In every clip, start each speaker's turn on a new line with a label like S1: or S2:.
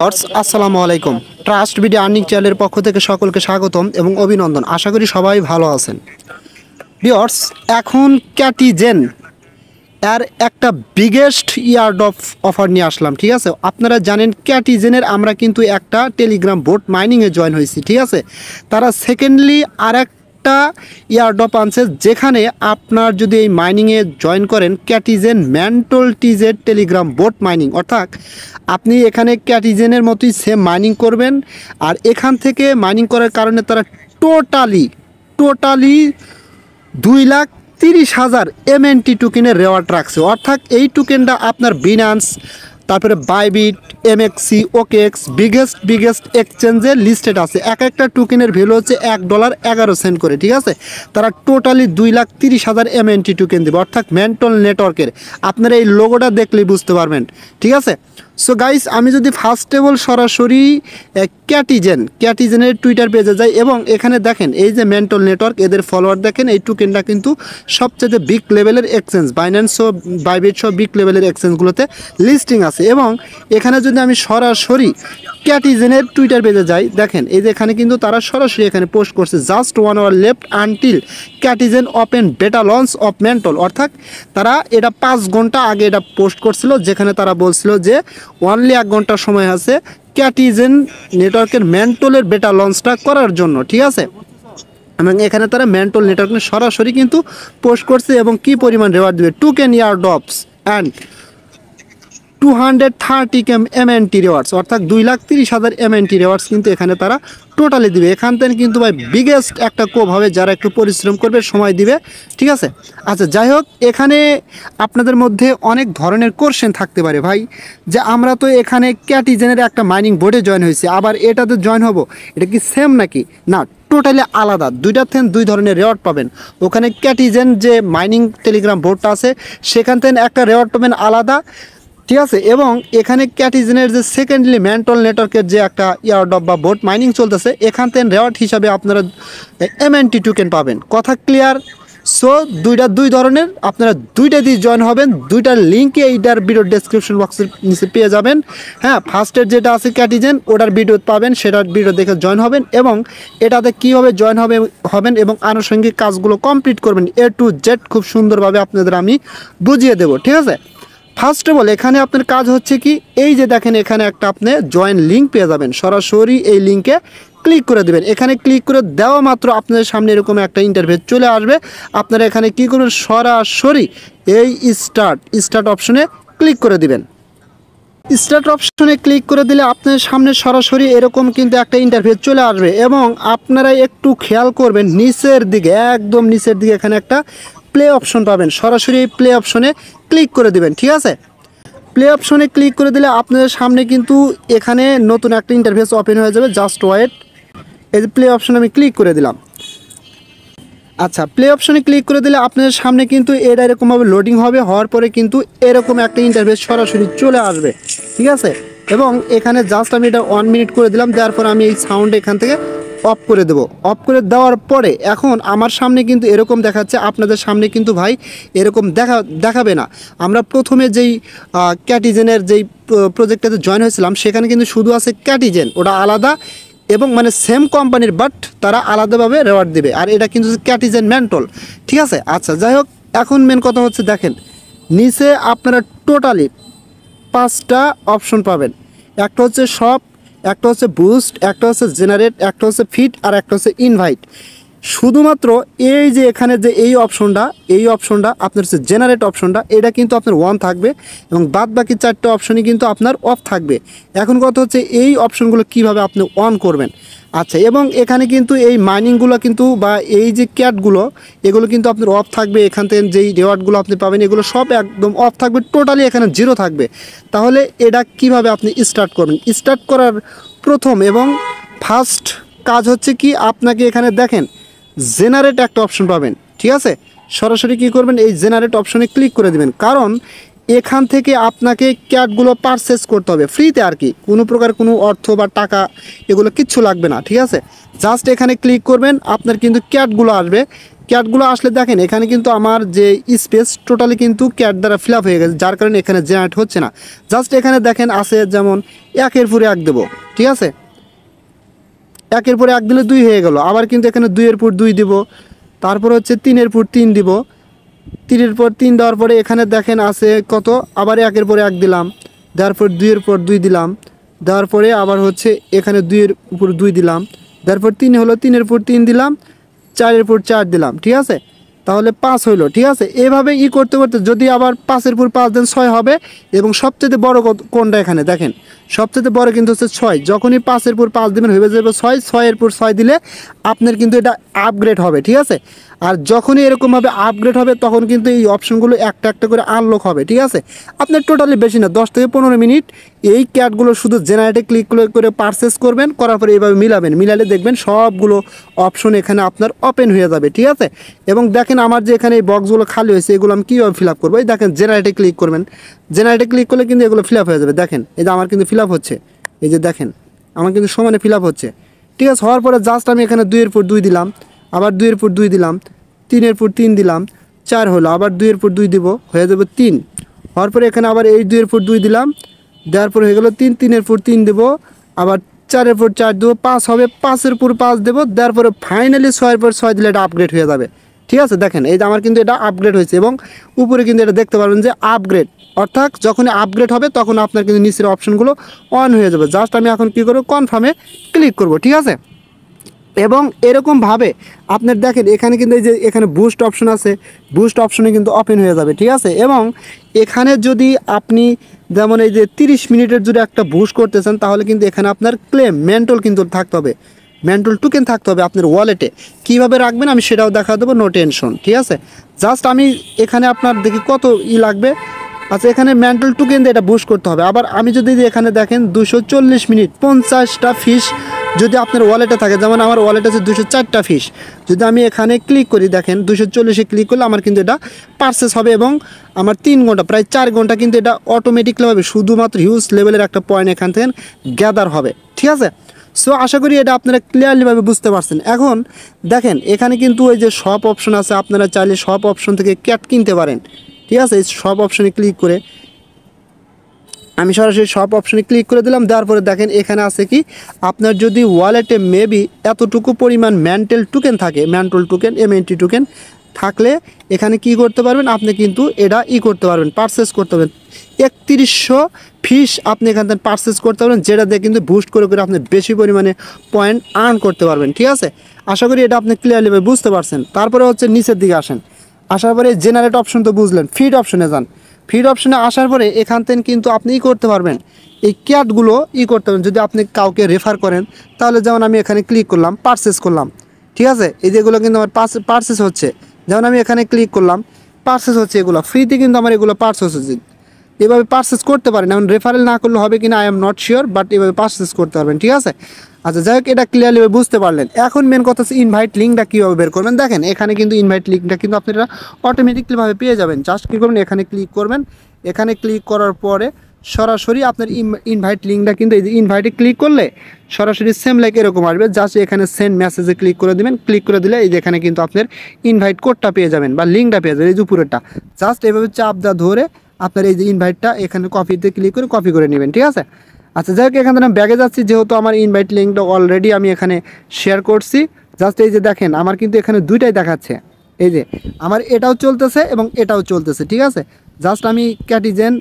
S1: আসসালামু আলাইকুম। Trust BD earning চ্যানেলের পক্ষ থেকে সকলকে স্বাগতম এবং অভিনন্দন। আশা করি সবাই ভালো আছেন। ভিউয়ার্স, এখন ক্যাটিজেন এর একটা বিগেস্ট ইয়ার্ড অফ অফার নিয়ে আসলাম। ঠিক আছে, আপনারা জানেন ক্যাটিজেনের আমরা কিন্তু একটা টেলিগ্রাম বোট মাইনিংয়ে জয়েন হয়েছি। ঠিক আছে, তারা সেকেন্ডলি আর একটা ইয়ার্ড অফ আনছে, যেখানে আপনার যদি এই মাইনিংয়ে জয়েন করেন ক্যাটিজেন ম্যান্টল টিজের টেলিগ্রাম বোট মাইনিং, অর্থাৎ আপনি এখানে ক্যাটিজেনের মতোই সেম মাইনিং করবেন। আর এখান থেকে মাইনিং করার কারণে তারা টোটালি 2,30,000 MNT টোকেনের রেওয়ার্ড রাখছে। অর্থাৎ এই টোকেনটা আপনার বিনান্স, তারপরে বাইবিট, MXC, OKX বিগেস্ট এক্সচেঞ্জে লিস্টেড আছে। এক একটা টোকেনের ভ্যালু হচ্ছে $1.11 করে। ঠিক আছে, তারা টোটালি 2,30,000 MNT টোকেন দেবে, অর্থাৎ মেন্টল নেটওয়ার্কের। আপনারা এই লোগোটা দেখলেই বুঝতে পারবেন। ঠিক আছে, সো গাইস, আমি যদি ফার্স্ট অফ অল সরাসরি ক্যাটিজেনের টুইটার পেজে যাই এবং এখানে দেখেন এই যে মেন্টল নেটওয়ার্ক, এদের ফলোয়ার দেখেন। এই টোকেনটা কিন্তু সবচেয়ে বিগ লেভেলের এক্সচেঞ্জ, বাইন্যান্স ও বাইবিট সব বিগ লেভেলের এক্সচেঞ্জগুলোতে লিস্টিং আছে। এবং এখানে যদি আমি সরাসরি ক্যাটিজেনের টুইটার পেজে যাই, দেখেন এই যে এখানে কিন্তু তারা সরাসরি এখানে পোস্ট করছে, just 1 hour left until Catizen open beta launch of mainnet. অর্থাৎ তারা এটা 5 ঘন্টা আগে এটা পোস্ট করছিল, যেখানে তারা বলছিল যে অনলি 1 ঘন্টা সময় আছে ক্যাটিজেন নেটওয়ার্কের মেন্টলের বেটা লঞ্চটা করার জন্য। ঠিক আছে, এবং এখানে তারা মেন্টল নেটওয়ার্ক সরাসরি কিন্তু পোস্ট করছে এবং কি পরিমাণ রেওয়ার্ড দেবে, টোকেন ইয়ারড্রপস অ্যান্ড 230 MNT রেওয়ার্ডস, অর্থাৎ 2,30,000 MNT রেওয়ার্ডস কিন্তু এখানে তারা টোটালি দিবে। এখান থেকে কিন্তু ভাই বিগেস্ট একটা কোপ হবে, যারা একটু পরিশ্রম করবে, সময় দিবে। ঠিক আছে, আচ্ছা যাই হোক, এখানে আপনাদের মধ্যে অনেক ধরনের কোশ্চেন থাকতে পারে ভাই, যে আমরা তো এখানে ক্যাটিজেনের একটা মাইনিং বোর্ডে জয়েন হয়েছি, আবার এটাতে জয়েন হব, এটা কি সেম নাকি? না, টোটালি আলাদা। দুইটার থেকে দুই ধরনের রেওয়ার্ড পাবেন। ওখানে ক্যাটিজেন যে মাইনিং টেলিগ্রাম বোর্ডটা আছে সেখান থেকে একটা রেওয়ার্ড পাবেন আলাদা। ঠিক আছে, এবং এখানে ক্যাটিজেনের যে সেকেন্ডলি মেন্টল নেটওয়ার্কের যে একটা ইয়ারড্রপ বা বোট মাইনিং চলতেছে, এখান থেকে রেওয়ার্ড হিসাবে আপনারা MNT টোকেন পাবেন। কথা ক্লিয়ার? সো দুই ধরনের, আপনারা দুইটা দিয়ে জয়েন হবেন। দুইটার লিঙ্কে এইটার ভিডিও ডেসক্রিপশন বক্সের নিচে পেয়ে যাবেন। হ্যাঁ, ফার্স্টের যেটা আছে ক্যাটিজেন, ওটার ভিডিও পাবেন, সেটার ভিডিও দেখে জয়েন হবেন এবং এটাতে কীভাবে জয়েন হবেন এবং আনুষঙ্গিক কাজগুলো কমপ্লিট করবেন A to Z খুব সুন্দরভাবে আপনাদের আমি বুঝিয়ে দেবো। ঠিক আছে, ফার্স্ট অফ অল এখানে আপনার কাজ হচ্ছে কি, এই যে দেখেন এখানে একটা আপনি জয়েন লিঙ্ক পেয়ে যাবেন, সরাসরি এই লিঙ্কে ক্লিক করে দেবেন। এখানে ক্লিক করে দেওয়া মাত্র আপনাদের সামনে এরকম একটা ইন্টারফেস চলে আসবে। আপনারা এখানে কি করবেন, সরাসরি এই স্টার্ট অপশনে ক্লিক করে দিবেন। স্টার্ট অপশনে ক্লিক করে দিলে আপনার সামনে সরাসরি এরকম কিন্তু একটা ইন্টারফেস চলে আসবে এবং আপনারা একটু খেয়াল করবেন নিচের দিকে, একদম নিচের দিকে এখানে একটা প্লে অপশন পাবেন। সরাসরি এই প্লে অপশনে ক্লিক করে দিবেন। ঠিক আছে, প্লে অপশনে ক্লিক করে দিলে আপনাদের সামনে কিন্তু এখানে নতুন একটা ইন্টারফেস ওপেন হয়ে যাবে। Just wait. এই যে প্লে অপশনে আমি ক্লিক করে দিলাম। আচ্ছা, প্লে অপশনে ক্লিক করে দিলে আপনাদের সামনে কিন্তু এটা এরকমভাবে লোডিং হবে, হওয়ার পরে কিন্তু এরকম একটা ইন্টারফেস সরাসরি চলে আসবে। ঠিক আছে, এবং এখানে জাস্ট আমি এটা 1 মিনিট করে দিলাম, দেওয়ার পর আমি এই সাউন্ড এখান থেকে অফ করে দেবো। অফ করে দেওয়ার পরে এখন আমার সামনে কিন্তু এরকম দেখাচ্ছে, আপনাদের সামনে কিন্তু ভাই এরকম দেখাবে না। আমরা প্রথমে যেই ক্যাটিজেনের যেই প্রজেক্টটাতে জয়েন হয়েছিলাম সেখানে কিন্তু শুধু আছে ক্যাটিজেন, ওটা আলাদা এবং মানে সেম কোম্পানির, বাট তারা আলাদাভাবে রেওয়ার্ড দেবে। আর এটা কিন্তু ক্যাটিজেন মেন্টল। ঠিক আছে, আচ্ছা যাই হোক, এখন মেন কথা হচ্ছে দেখেন নিচে আপনারা টোটালি 5টা অপশন পাবেন। একটা হচ্ছে শপ, একটা হচ্ছে বুস্ট, একটা হচ্ছে জেনারেট, একটা হচ্ছে ফিট, আর একটা হচ্ছে ইনভাইট। শুধুমাত্র এই যে এখানে যে এই অপশনটা আপনার হচ্ছে জেনারেট অপশনটা, এটা কিন্তু আপনার 1 থাকবে এবং বাদ বাকি 4টা অপশনই কিন্তু আপনার অফ থাকবে। এখন কথা হচ্ছে এই অপশনগুলো কিভাবে আপনি অন করবেন। আচ্ছা, এবং এখানে কিন্তু এই মাইনিংগুলো কিন্তু বা এই যে ক্যাটগুলো, এগুলো কিন্তু আপনার অফ থাকবে। এখান থেকে যেই রেওয়ার্ডগুলো আপনি পাবেন এগুলো সব একদম অফ থাকবে, টোটালি এখানে 0 থাকবে। তাহলে এটা কিভাবে আপনি স্টার্ট করবেন? স্টার্ট করার প্রথম এবং ফার্স্ট কাজ হচ্ছে কি, আপনাকে এখানে দেখেন জেনারেট একটা অপশন পাবেন। ঠিক আছে, সরাসরি কি করবেন, এই জেনারেট অপশনে ক্লিক করে দিবেন, কারণ এখান থেকে আপনাকে ক্যাটগুলো পারচেস করতে হবে ফ্রিতে আর কি, কোনো প্রকার কোনো অর্থ বা টাকা এগুলো কিচ্ছু লাগবে না। ঠিক আছে, জাস্ট এখানে ক্লিক করবেন, আপনার কিন্তু ক্যাটগুলো আসবে। ক্যাটগুলো আসলে দেখেন এখানে কিন্তু আমার যে স্পেস টোটালি কিন্তু ক্যাট দ্বারা ফিল আপ হয়ে গেছে, যার কারণে এখানে জেনারেট হচ্ছে না। জাস্ট এখানে দেখেন আছে যেমন 1-এর পরে 1 দেবো, ঠিক আছে, 1-এর পরে 1 দিলে 2 হয়ে গেল। আবার কিন্তু এখানে 2-এর পর 2 দিব, তারপর হচ্ছে 3-এর পর 3 দিব, 3-এর পর 3 দেওয়ার পরে এখানে দেখেন আছে কত, আবার 1-এর পরে 1 দিলাম, দেওয়ার পর 2-এর পর 2 দিলাম, দেওয়ার পরে আবার হচ্ছে এখানে 2-এর উপর 2 দিলাম, তারপর 3 হলো, 3-এর পর 3 দিলাম, 4-এর পর 4 দিলাম, ঠিক আছে, তাহলে 5 হইলো, ঠিক আছে। এভাবে করতে করতে যদি আবার 5-এর পর 5 দেন 6 হবে। এবং সবচেয়ে বড় কোনটা এখানে দেখেন, সবচেয়ে বড় কিন্তু হচ্ছে 6। যখনই 5-এর পর 5 দেবেন হয়ে যাবে 6, 6-এর পর 6 দিলে আপনার কিন্তু এটা আপগ্রেড হবে, ঠিক আছে। আর যখনই এরকমভাবে আপগ্রেড হবে তখন কিন্তু এই অপশনগুলো একটা একটা করে আনলক হবে, ঠিক আছে। আপনার টোটালি বেশি না, 10 থেকে 15 মিনিট এই ক্যাটগুলো শুধু জেনারেটে ক্লিক করে পারচেস করবেন, করার পরে এইভাবে মিলালে দেখবেন সবগুলো অপশন এখানে আপনার ওপেন হয়ে যাবে, ঠিক আছে। এবং দেখেন আমার যে এখানে এই বক্সগুলো খালি হয়েছে এগুলো আমি কীভাবে ফিল আপ করবো, এই দেখেন জেনারেটে ক্লিক করবেন, জেনারেটে ক্লিক করলে কিন্তু এগুলো ফিল আপ হয়ে যাবে। দেখেন এই যে আমার কিন্তু ফিল আপ হচ্ছে, এই যে দেখেন আমার কিন্তু সমানে ফিল আপ হচ্ছে, ঠিক আছে। হওয়ার পরে জাস্ট আমি এখানে 2-এর পর 2 দিলাম, আবার 2-এর পর 2 দিলাম, 3-এর পর 3 দিলাম, 4 হলো, আবার 2-এর পর 2 দিব, হয়ে যাবে 3। হওয়ার পরে এখানে আবার এই 2-এর পর 2 দিলাম, দেওয়ার পর হয়ে গেলো 3, 3-এর পর 3 দেবো, আবার 4-এর পর 4 দেবো, 5 হবে, 5-এর পর 5 দেবো, দেওয়ার পরে ফাইনালি 6-এর পর 6 দিলে এটা আপগ্রেড হয়ে যাবে, ঠিক আছে। দেখেন এই যে আমার কিন্তু এটা আপগ্রেড হয়েছে এবং উপরে কিন্তু এটা দেখতে পারবেন যে আপগ্রেড, অর্থাৎ যখনই আপগ্রেড হবে তখন আপনার কিন্তু নিচের অপশনগুলো অন হয়ে যাবে। জাস্ট আমি এখন কী করবো, কনফার্মে ক্লিক করব, ঠিক আছে। এবং এরকমভাবে আপনার দেখেন এখানে কিন্তু এই যে এখানে বুস্ট অপশন আছে, বুস্ট অপশনে কিন্তু ওপেন হয়ে যাবে, ঠিক আছে। এবং এখানে যদি আপনি যেমন এই যে 30 মিনিটের যদি একটা বুস্ট করতে চান তাহলে কিন্তু এখানে আপনার ক্লেম মেন্টল কিন্তু থাকতে হবে, মেন্টল টোকেন থাকতে হবে আপনার ওয়ালেটে। কীভাবে রাখবেন আমি সেটাও দেখা দেবো, নো টেনশন, ঠিক আছে। জাস্ট আমি এখানে আপনার দেখি কত লাগবে। আচ্ছা এখানে মেন্টাল টোকেন দিয়ে এটা বুস্ট করতে হবে। আবার আমি যদি এখানে দেখেন 240 মিনিট 50টা ফিস যদি আপনার ওয়ালেটে থাকে, যেমন আমার ওয়ালেট আছে 204টা ফিস, যদি আমি এখানে ক্লিক করি দেখেন 240-এ ক্লিক করলে আমার কিন্তু এটা পারচেস হবে এবং আমার 3 ঘন্টা প্রায় 4 ঘন্টা কিন্তু এটা অটোমেটিকলি হবে, শুধুমাত্র হিউজ লেভেলের একটা পয়েন্ট এখান থেকে গ্যাদার হবে, ঠিক আছে। সো আশা করি এটা আপনারা ক্লিয়ারলিভাবে বুঝতে পারছেন। এখন দেখেন এখানে কিন্তু ওই যে শপ অপশন আছে, আপনারা চাইলে শপ অপশন থেকে ক্যাট কিনতে পারেন, ঠিক আছে। এই সব অপশনে ক্লিক করে আমি সরাসরি সব অপশনে ক্লিক করে দিলাম, দেওয়ার পরে দেখেন এখানে আছে কি, আপনার যদি ওয়ালেটে মেবি এতটুকু পরিমাণ মেন্টাল টোকেন থাকে, মেন্টাল টোকেন এমএনটি টোকেন থাকলে এখানে কি করতে পারবেন, আপনি কিন্তু এটা করতে পারবেন, পারচেস করতে পারবেন। 3100 ফিস আপনি এখান থেকে পারচেস করতে পারবেন, যেটা দিয়ে কিন্তু বুস্ট করে আপনি বেশি পরিমাণে পয়েন্ট আর্ন করতে পারবেন, ঠিক আছে। আশা করি এটা আপনি ক্লিয়ারলিভাবে বুঝতে পারছেন। তারপরে হচ্ছে নিচের দিকে আসেন, আসার পরে জেনারেট অপশন তো বুঝলেন, ফিড অপশনে যান। ফিড অপশনে আসার পরে এখান থেকে কিন্তু আপনি করতে পারবেন, এই ক্যাটগুলো করতে পারবেন যদি আপনি কাউকে রেফার করেন। তাহলে যেমন আমি এখানে ক্লিক করলাম, পারচেস করলাম, ঠিক আছে। এই যেগুলো কিন্তু আমার পারচেস হচ্ছে, যেমন আমি এখানে ক্লিক করলাম, পারচেস হচ্ছে, এগুলো ফ্রিতে কিন্তু আমার এগুলো পারচেস হচ্ছে। এভাবে পারচেস করতে পারেন, এখন রেফারেল না করলে হবে কিনা I am not sure, but এভাবে পারচেস করতে পারবেন, ঠিক আছে। আচ্ছা যাই হোক, এটা ক্লিয়ারলি বুঝতে পারলেন। এখন মেন কথা হচ্ছে ইনভাইট লিঙ্কটা কীভাবে বের করবেন। দেখেন এখানে কিন্তু ইনভাইট লিঙ্কটা কিন্তু আপনারা অটোমেটিকলিভাবে পেয়ে যাবেন। জাস্ট কী করবেন, এখানে ক্লিক করবেন, এখানে ক্লিক করার পরে সরাসরি আপনার ইনভাইট লিঙ্কটা কিন্তু এই যে ইনভাইটে ক্লিক করলে সরাসরি সেম লাইক এরকম আসবে। জাস্ট এখানে সেন্ড মেসেজে ক্লিক করে দেবেন, ক্লিক করে দিলে এই যে এখানে কিন্তু আপনার ইনভাইট কোডটা পেয়ে যাবেন বা লিঙ্কটা পেয়ে যাবেন, এই যে উপরেরটা। জাস্ট এভাবে চাপ দেওয়া ধরে আপনার এই যে ইনভাইটটা এখানে কপিতে ক্লিক করে কপি করে নেবেন, ঠিক আছে। আচ্ছা যাই হোক, এখানে আমি ব্যাগে যাচ্ছি, যেহেতু আমার ইনভাইট লিঙ্কটা অলরেডি আমি এখানে শেয়ার করছি। জাস্ট এই যে দেখেন আমার কিন্তু এখানে দুইটাই দেখাচ্ছে, এই যে আমার এটাও চলতেছে এবং এটাও চলতেছে, ঠিক আছে। জাস্ট আমি ক্যাটিজেন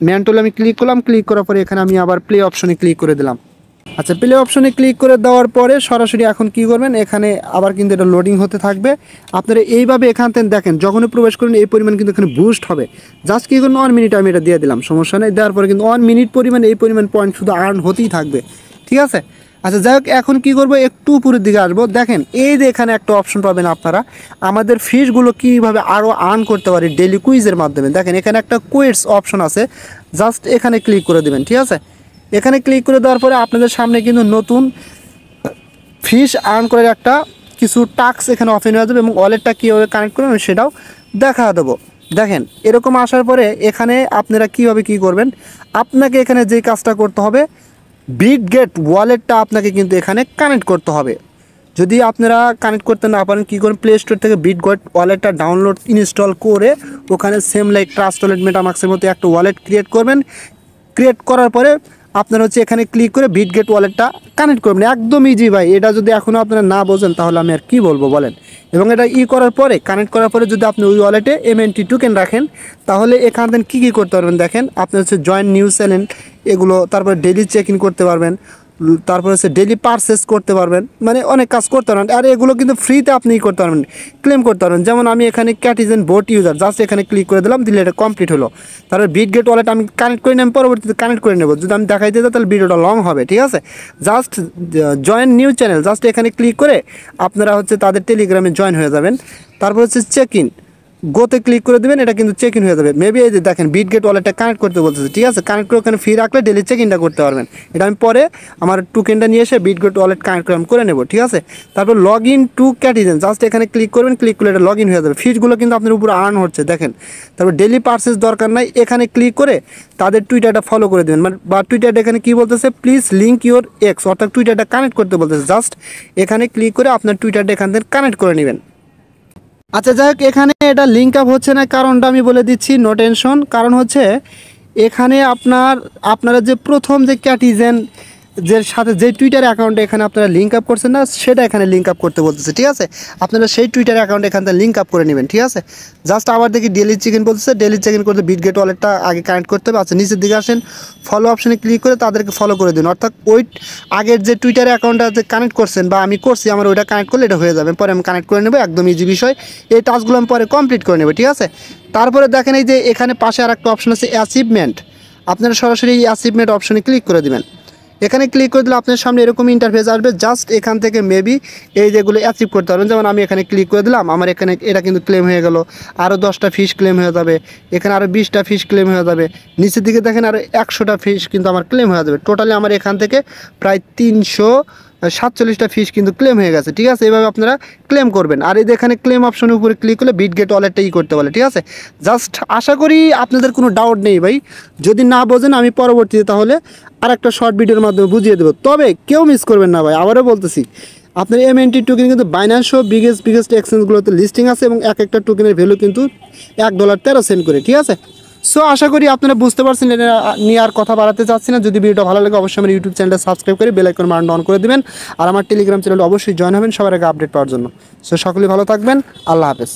S1: মেন্টল আমি ক্লিক করলাম, ক্লিক করার পরে এখানে আমি আবার প্লে অপশনে ক্লিক করে দিলাম। আচ্ছা প্লে অপশনে ক্লিক করে দেওয়ার পরে সরাসরি এখন কি করবেন, এখানে আবার কিন্তু এটা লোডিং হতে থাকবে। আপনারা এইভাবে এখান থেকে দেখেন যখনই প্রবেশ করেন এই পরিমাণ কিন্তু এখানে বুস্ট হবে। জাস্ট কী করুন, 1 মিনিট আমি এটা দিয়ে দিলাম, সমস্যা নেই। দেওয়ার পরে কিন্তু 1 মিনিট পরিমাণ এই পরিমাণ পয়েন্ট শুধু আর্ন হতেই থাকবে, ঠিক আছে। আচ্ছা যাই হোক, এখন কী করবো, একটু উপরের দিকে আসবো। দেখেন এই যে এখানে একটা অপশন পাবেন আপনারা, আমাদের ফিসগুলো কীভাবে আরও আর্ন করতে পারি ডেলি কুইজের মাধ্যমে। দেখেন এখানে একটা কুইজ অপশন আছে, জাস্ট এখানে ক্লিক করে দেবেন, ঠিক আছে। এখানে ক্লিক করে দেওয়ার পরে আপনাদের সামনে কিন্তু নতুন ফিস আর্ন করে একটা কিছু টাস্ক এখানে ওপেন হয়ে যাবে এবং ওয়ালেটটা কীভাবে কানেক্ট করবেন সেটাও দেখা দেবো। দেখেন এরকম আসার পরে এখানে আপনারা কীভাবে কী করবেন, আপনাকে এখানে যেই কাজটা করতে হবে, বিটগেট ওয়ালেটটা আপনাকে কিন্তু এখানে কানেক্ট করতে হবে। যদি আপনারা কানেক্ট করতে না পারেন কী করুন, প্লে স্টোর থেকে বিটগেট ওয়ালেটটা ডাউনলোড ইনস্টল করে ওখানে সেম লাইক ট্রাস্ট ওয়ালেট মেটামাক্সের মতো একটা ওয়ালেট ক্রিয়েট করবেন। ক্রিয়েট করার পরে আপনারা হচ্ছে এখানে ক্লিক করে বিটগেট ওয়ালেটটা কানেক্ট করবেন। একদম ইজি ভাই, এটা যদি এখনও আপনারা না বোঝেন তাহলে আমি আর কী বলবো বলেন। এবং এটা করার পরে কানেক্ট করার পরে যদি আপনি ওই ওয়ালেটে MNT টোকেন রাখেন তাহলে এখান থেকে কী করতে পারবেন দেখেন, আপনি হচ্ছে জয়েন নিউজ চ্যানেল এগুলো, তারপরে ডেইলি চেক ইন করতে পারবেন, তারপর হচ্ছে ডেইলি পারচেস করতে পারবেন, মানে অনেক কাজ করতে পারবেন। আর এগুলো কিন্তু ফ্রিতে আপনি করতে পারবেন, ক্লেম করতে পারবেন। যেমন আমি এখানে ক্যাটিজেন বোট ইউজার, জাস্ট এখানে ক্লিক করে দিলাম, দিলে এটা কমপ্লিট হলো। তারপর বিটগেট ওয়ালেট আমি কানেক্ট করে নিয়ে আমি পরবর্তীতে কানেক্ট করে নেব। যদি আমি দেখাই দিই তাহলে ভিডিওটা লং হবে, ঠিক আছে। Just join new channel, just এখানে ক্লিক করে আপনারা হচ্ছে তাদের টেলিগ্রামে জয়েন হয়ে যাবেন। তারপর হচ্ছে চেক ইন, গোতে ক্লিক করে দেবেন, এটা কিন্তু চেক ইন হয়ে যাবে। মেবি এই যে দেখেন বিটগেট ওয়ালেটটা কানেক্ট করতে বলতেছে, ঠিক আছে। কানেক্ট করে ওখানে ফ্রি রাখলে ডেলি চেক ইনটা করতে পারবেন। এটা আমি পরে আমার টোকেনটা নিয়ে এসে বিটগেট ওয়ালেট কানেক্ট করে নেব, ঠিক আছে। তারপর লগ ইন টু ক্যাটিজেন, জাস্ট এখানে ক্লিক করবেন, ক্লিক করলে এটা লগ ইন হয়ে যাবে। ফিজগুলো কিন্তু আপনার উপর আর্ন হচ্ছে দেখেন। তারপর ডেলি পারচেস দরকার নাই, এখানে ক্লিক করে তাদের টুইটারটা ফলো করে দেবেন। মানে বা টুইটারটা এখানে কী বলতেছে, প্লিজ লিঙ্ক ইউর এক্স, অর্থাৎ টুইটারটা কানেক্ট করতে বলতেছে। জাস্ট এখানে ক্লিক করে আপনার টুইটারটা এখান থেকে কানেক্ট করে নেবেন। আচ্ছা যাই হোক, এখানে এটা লিঙ্ক আপ হচ্ছে না, কারণটা আমি বলে দিচ্ছি, নো টেনশন। কারণ হচ্ছে এখানে আপনারা যে প্রথম যে ক্যাটিজেন যে সাথে যে টুইটার অ্যাকাউন্টে এখানে আপনারা লিঙ্ক আপ করছেন না, সেটা এখানে লিঙ্ক আপ করতে বলতেছে, ঠিক আছে। আপনারা সেই টুইটার অ্যাকাউন্টে এখান থেকে লিঙ্ক আপ করে নেবেন, ঠিক আছে। জাস্ট আবার দেখি ডেলি চেক ইন বলতেছে, ডেলি চেক ইন করতে বিটগেট ওয়ালেটটা আগে কানেক্ট করতে হবে। আচ্ছা নিচের দিকে আসেন, ফলো অপশনে ক্লিক করে তাদেরকে ফলো করে দিন, অর্থাৎ ওই আগের যে টুইটার অ্যাকাউন্টটা যে কানেক্ট করছেন বা আমি করছি, আমার ওইটা কানেক্ট করলে এটা হয়ে যাবে। পরে আমি কানেক্ট করে নেবো, একদম ইজি বিষয়। এই টাস্কগুলো আমি পরে কমপ্লিট করে নেবো, ঠিক আছে। তারপরে দেখেন এই যে এখানে পাশে আর একটা অপশন আছে অ্যাচিভমেন্ট, আপনারা সরাসরি এই অ্যাচিভমেন্ট অপশনে ক্লিক করে দেবেন। এখানে ক্লিক করে দিলে আপনার সামনে এরকম ইন্টারফেস আসবে। জাস্ট এখান থেকে মেবি এই যেগুলো অ্যাচিভ করতে পারবেন। যেমন আমি এখানে ক্লিক করে দিলাম, আমার এখানে এটা কিন্তু ক্লেম হয়ে গেল। আরও 10টা ফিস ক্লেম হয়ে যাবে, এখানে আরও 20টা ফিস ক্লেম হয়ে যাবে। নিচের দিকে দেখেন আরও 100টা ফিস কিন্তু আমার ক্লেম হয়ে যাবে। টোটালি আমার এখান থেকে প্রায় 347টা ফিস কিন্তু ক্লেম হয়ে গেছে, ঠিক আছে। এভাবে আপনারা ক্লেম করবেন। আর এই এখানে ক্লেম অপশনের উপরে ক্লিক করলে বিটগেট ওয়ালেটটা করতে বলে, ঠিক আছে। জাস্ট আশা করি আপনাদের কোনো ডাউট নেই ভাই। যদি না বোঝেন আমি পরবর্তীতে তাহলে আর একটা শর্ট ভিডিওর মাধ্যমে বুঝিয়ে দেবো। তবে কেউ মিস করবেন না ভাই, আবারও বলতেছি, আপনার MNT টোকেন কিন্তু বাইন্যান্স সহ বিগেস্ট এক্সচেঞ্জগুলোতে লিস্টিং আছে এবং এক একটা টোকেনের ভ্যালু কিন্তু $1.13 করে, ঠিক আছে। সো আশা করি আপনারা বুঝতে পারছেন, এটা নিয়ে আর কথা বাড়াতে চাচ্ছি না। যদি ভিডিওটা ভালো লাগে অবশ্যই আমার ইউটিউব চ্যানেলটা সাবস্ক্রাইব করে বেল আইকন বাটন অন করে দেবেন। আর আমার টেলিগ্রাম চ্যানেলটা অবশ্যই জয়েন হবেন সবার আগে আপডেট পাওয়ার জন্য। সো সকলেই ভালো থাকবেন, আল্লাহ হাফেজ।